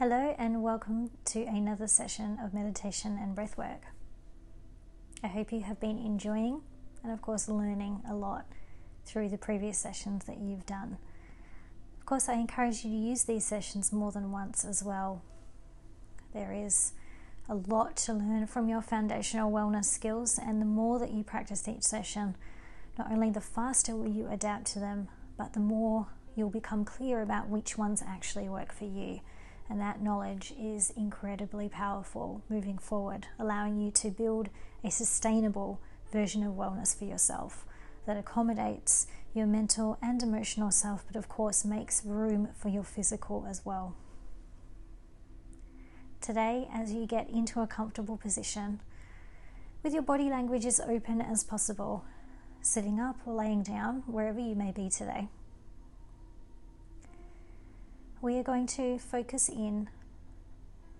Hello and welcome to another session of meditation and breathwork. I hope you have been enjoying and of course learning a lot through the previous sessions that you've done. Of course, I encourage you to use these sessions more than once as well. There is a lot to learn from your foundational wellness skills, and the more that you practice each session, not only the faster will you adapt to them, but the more you'll become clear about which ones actually work for you. And that knowledge is incredibly powerful moving forward, allowing you to build a sustainable version of wellness for yourself that accommodates your mental and emotional self, but of course makes room for your physical as well. Today, as you get into a comfortable position, with your body language as open as possible, sitting up or laying down, wherever you may be today, we are going to focus in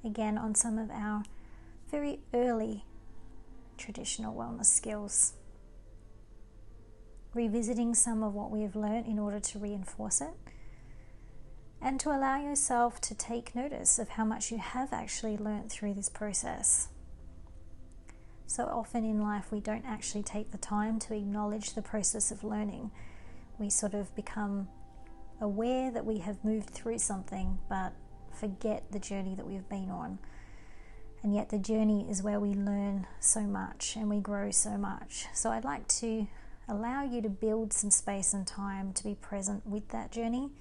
again on some of our very early traditional wellness skills, revisiting some of what we have learned in order to reinforce it, and to allow yourself to take notice of how much you have actually learned through this process. So often in life we don't actually take the time to acknowledge the process of learning. We sort of become aware that we have moved through something, but forget the journey that we've been on. And yet the journey is where we learn so much and we grow so much. So I'd like to allow you to build some space and time to be present with that journey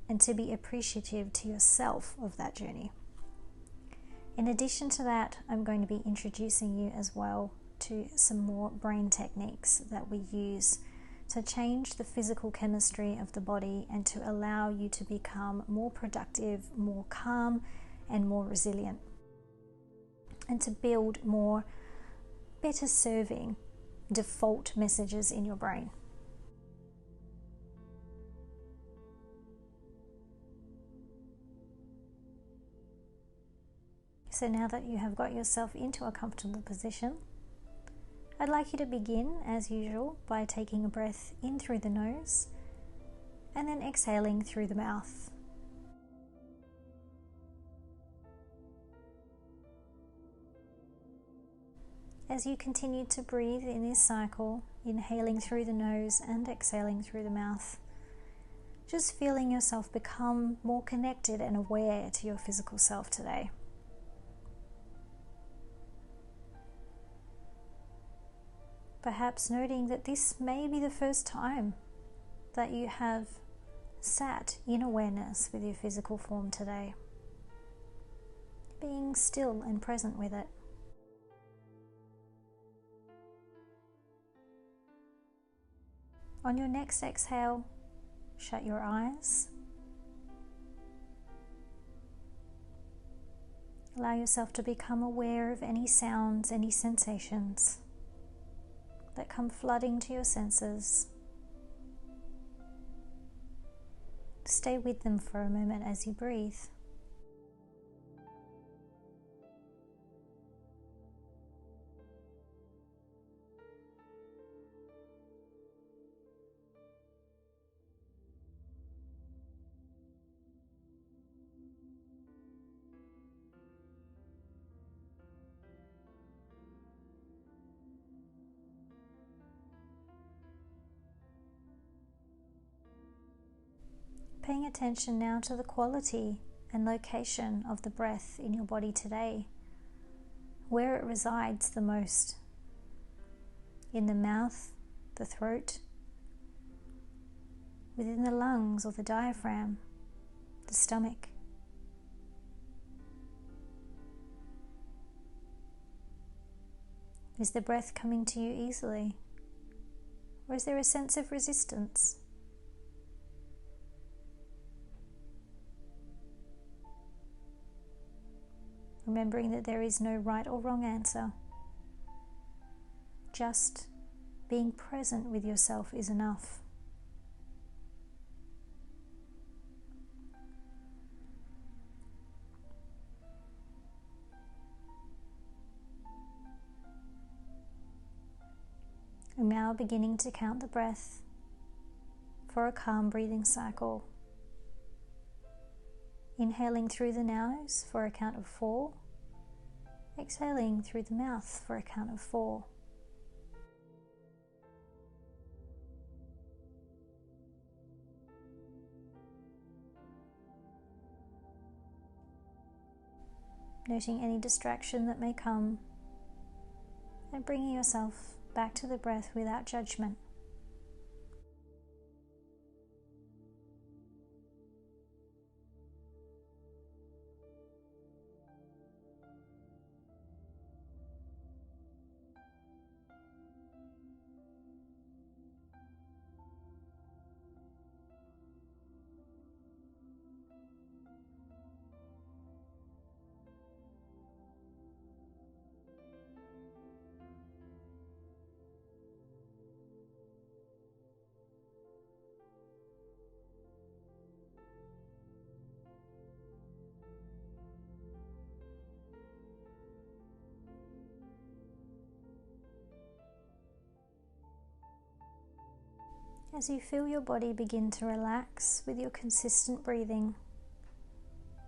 and to be appreciative to yourself of that journey. In addition to that, I'm going to be introducing you as well to some more brain techniques that we use to change the physical chemistry of the body and to allow you to become more productive, more calm, and more resilient, and to build more better serving default messages in your brain. So now that you have got yourself into a comfortable position, I'd like you to begin, as usual, by taking a breath in through the nose and then exhaling through the mouth. As you continue to breathe in this cycle, inhaling through the nose and exhaling through the mouth, just feeling yourself become more connected and aware to your physical self today. Perhaps noting that this may be the first time that you have sat in awareness with your physical form today, being still and present with it. On your next exhale, shut your eyes. Allow yourself to become aware of any sounds, any sensations that come flooding to your senses. Stay with them for a moment as you breathe. Paying attention now to the quality and location of the breath in your body today, where it resides the most. In the mouth, the throat, within the lungs or the diaphragm, the stomach. Is the breath coming to you easily, or is there a sense of resistance? Remembering that there is no right or wrong answer. Just being present with yourself is enough. I'm now beginning to count the breath for a calm breathing cycle. Inhaling through the nose for a count of 4. Exhaling through the mouth for a count of 4. Noting any distraction that may come and bringing yourself back to the breath without judgment. As you feel your body begin to relax with your consistent breathing,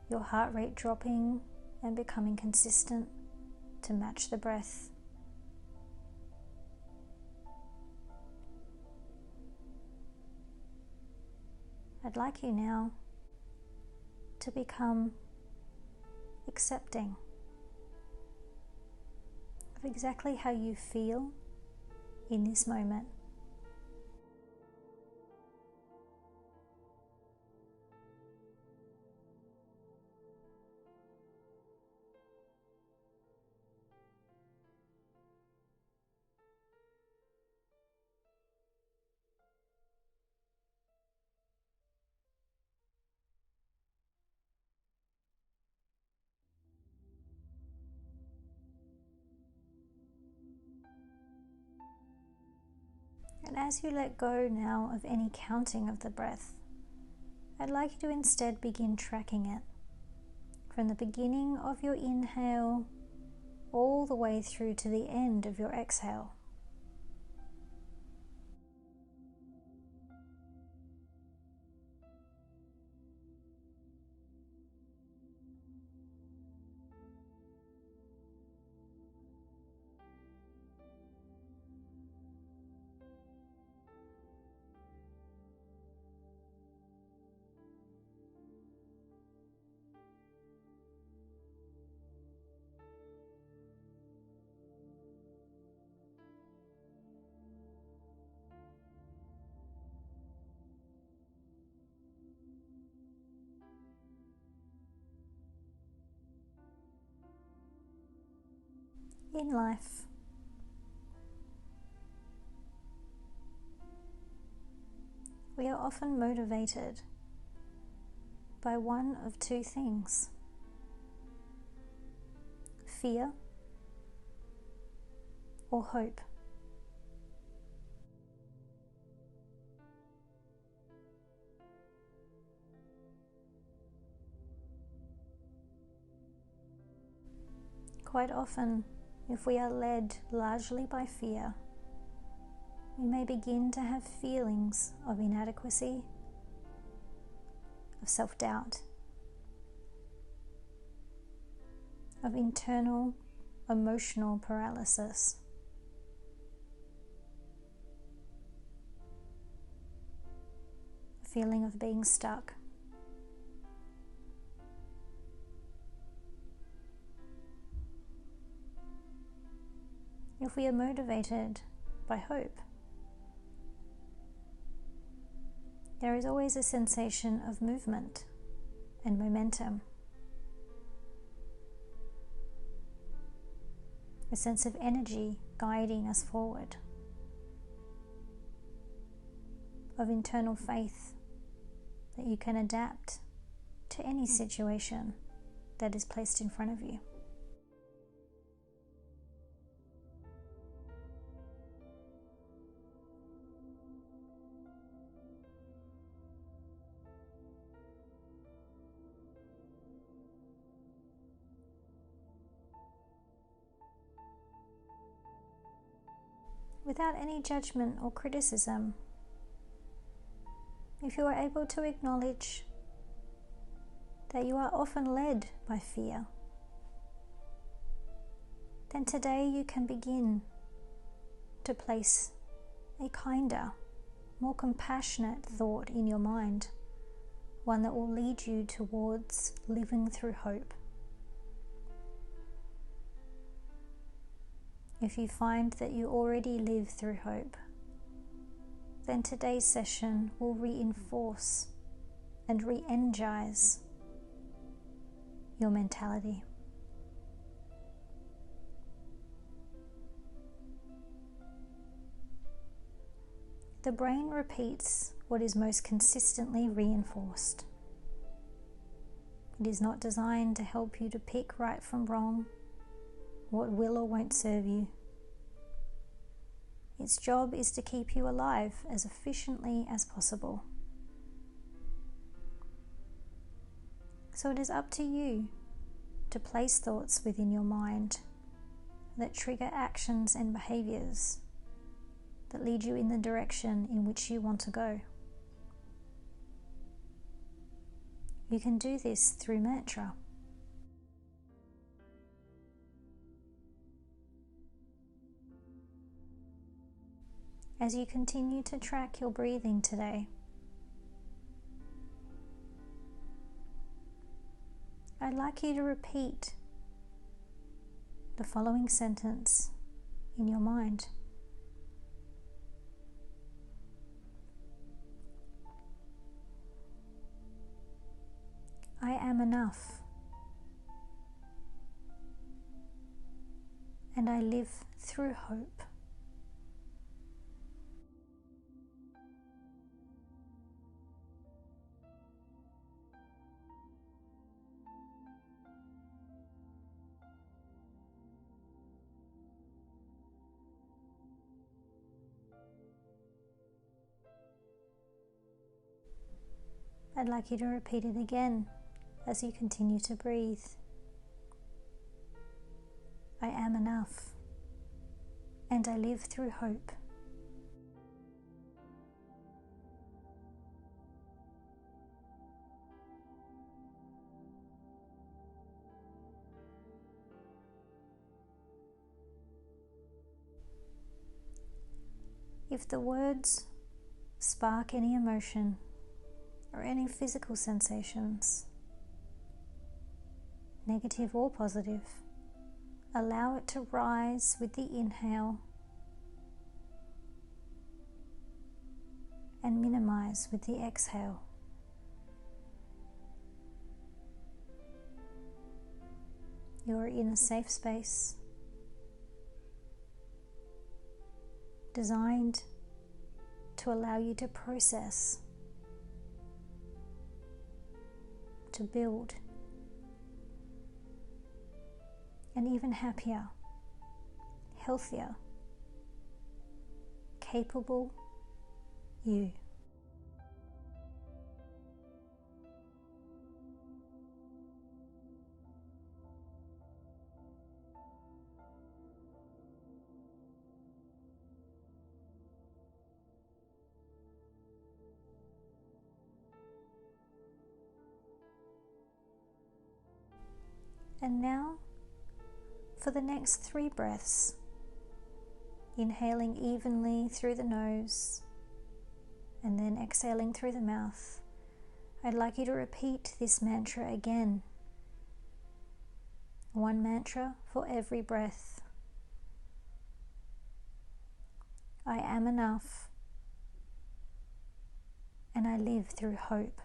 your heart rate dropping and becoming consistent to match the breath, I'd like you now to become accepting of exactly how you feel in this moment. And as you let go now of any counting of the breath, I'd like you to instead begin tracking it from the beginning of your inhale all the way through to the end of your exhale. In life, we are often motivated by one of two things: fear or hope. Quite often, if we are led largely by fear, we may begin to have feelings of inadequacy, of self-doubt, of internal emotional paralysis. A feeling of being stuck. If we are motivated by hope, there is always a sensation of movement and momentum, a sense of energy guiding us forward, of internal faith that you can adapt to any situation that is placed in front of you. Without any judgment or criticism, if you are able to acknowledge that you are often led by fear, then today you can begin to place a kinder, more compassionate thought in your mind, one that will lead you towards living through hope. If you find that you already live through hope, then today's session will reinforce and re-energize your mentality. The brain repeats what is most consistently reinforced. It is not designed to help you to pick right from wrong, what will or won't serve you. Its job is to keep you alive as efficiently as possible. So it is up to you to place thoughts within your mind that trigger actions and behaviors that lead you in the direction in which you want to go. You can do this through mantra. As you continue to track your breathing today, I'd like you to repeat the following sentence in your mind. I am enough, and I live through hope. I'd like you to repeat it again as you continue to breathe. I am enough, and I live through hope. If the words spark any emotion or any physical sensations, negative or positive, allow it to rise with the inhale and minimize with the exhale. You are in a safe space designed to allow you to process, to build an even happier, healthier, capable you. And now, for the next 3 breaths, inhaling evenly through the nose and then exhaling through the mouth, I'd like you to repeat this mantra again. 1 mantra for every breath. I am enough, and I live through hope.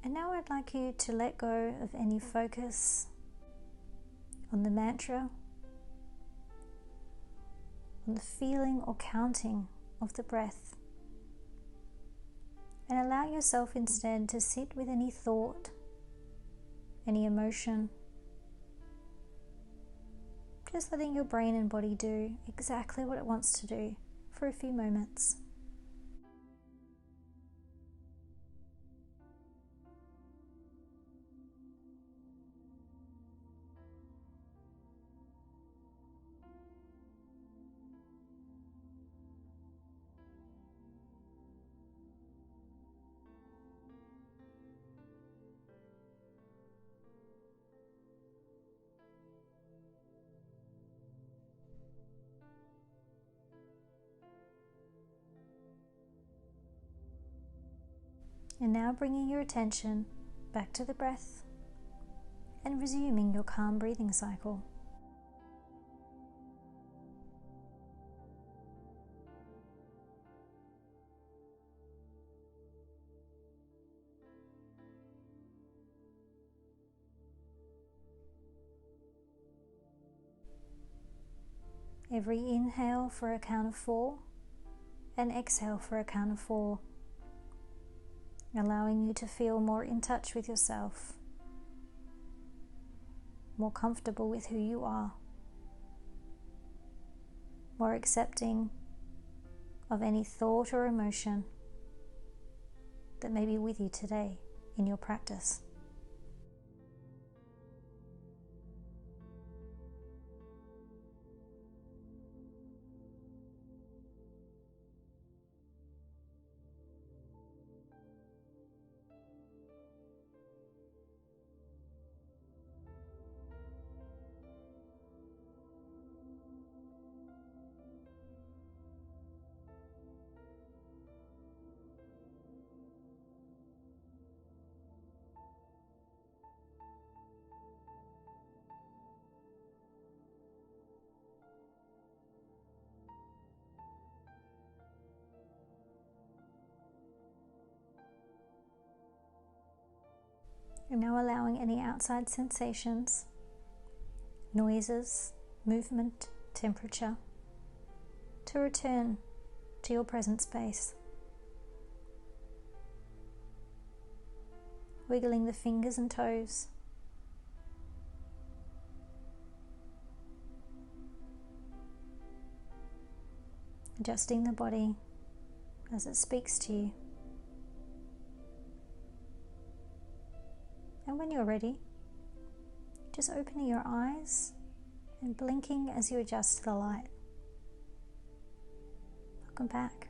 And now I'd like you to let go of any focus on the mantra, on the feeling or counting of the breath, and allow yourself instead to sit with any thought any emotion. Just letting your brain and body do exactly what it wants to do for a few moments. And now bringing your attention back to the breath and resuming your calm breathing cycle. Every inhale for a count of 4 and exhale for a count of 4. Allowing you to feel more in touch with yourself, more comfortable with who you are, more accepting of any thought or emotion that may be with you today in your practice. And now allowing any outside sensations, noises, movement, temperature, to return to your present space. Wiggling the fingers and toes. Adjusting the body as it speaks to you. And when you're ready, just opening your eyes and blinking as you adjust to the light. Welcome back.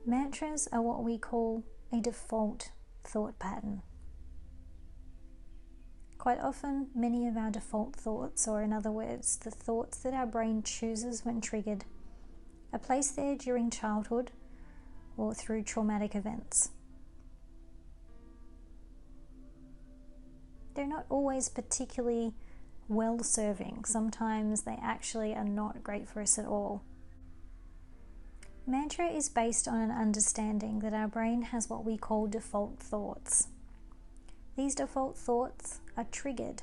Mantras are what we call a default thought pattern. Quite often, many of our default thoughts, or in other words, the thoughts that our brain chooses when triggered, are placed there during childhood or through traumatic events. They're not always particularly well-serving. Sometimes they actually are not great for us at all. Mantra is based on an understanding that our brain has what we call default thoughts. These default thoughts are triggered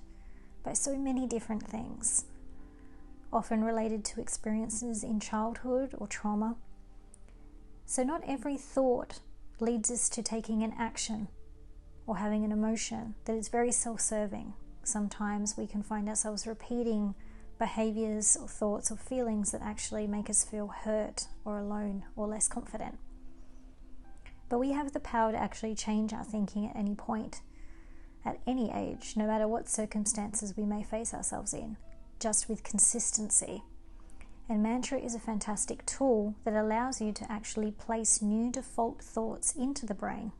by so many different things, often related to experiences in childhood or trauma. So not every thought leads us to taking an action or having an emotion that is very self-serving. Sometimes we can find ourselves repeating behaviors or thoughts or feelings that actually make us feel hurt or alone or less confident. But we have the power to actually change our thinking at any point, at any age, no matter what circumstances we may face ourselves in, just with consistency. And mantra is a fantastic tool that allows you to actually place new default thoughts into the brain.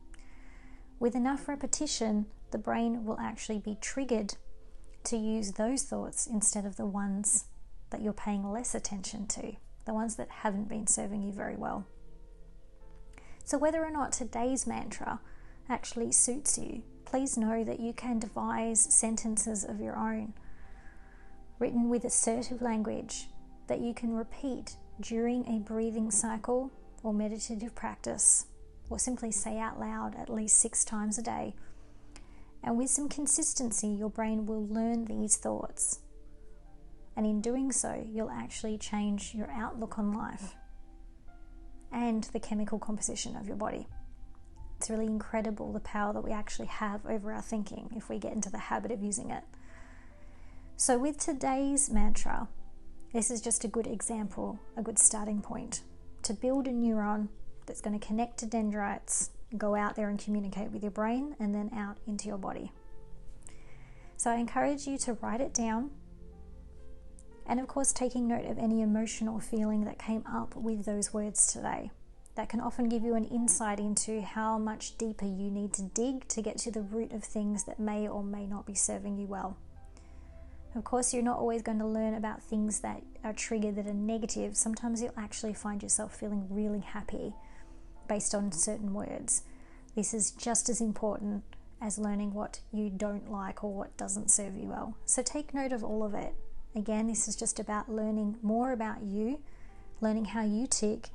With enough repetition, the brain will actually be triggered to use those thoughts instead of the ones that you're paying less attention to, the ones that haven't been serving you very well. So whether or not today's mantra actually suits you, please know that you can devise sentences of your own, written with assertive language, that you can repeat during a breathing cycle or meditative practice, or simply say out loud at least 6 times a day. And with some consistency, your brain will learn these thoughts. And in doing so, you'll actually change your outlook on life and the chemical composition of your body. It's really incredible the power that we actually have over our thinking if we get into the habit of using it. So with today's mantra, this is just a good example, a good starting point to build a neuron that's going to connect to dendrites, go out there and communicate with your brain, and then out into your body. So I encourage you to write it down, and of course taking note of any emotional feeling that came up with those words today. That can often give you an insight into how much deeper you need to dig to get to the root of things that may or may not be serving you well. Of course, you're not always going to learn about things that are triggered that are negative. Sometimes you'll actually find yourself feeling really happy based on certain words. This is just as important as learning what you don't like or what doesn't serve you well. So take note of all of it. Again, this is just about learning more about you, learning how you tick,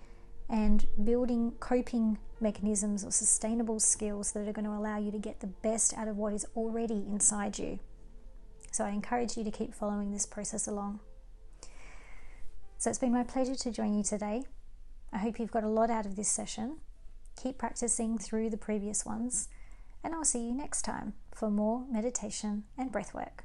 and building coping mechanisms or sustainable skills that are going to allow you to get the best out of what is already inside you. So I encourage you to keep following this process along. So it's been my pleasure to join you today. I hope you've got a lot out of this session. Keep practicing through the previous ones, and I'll see you next time for more meditation and breathwork.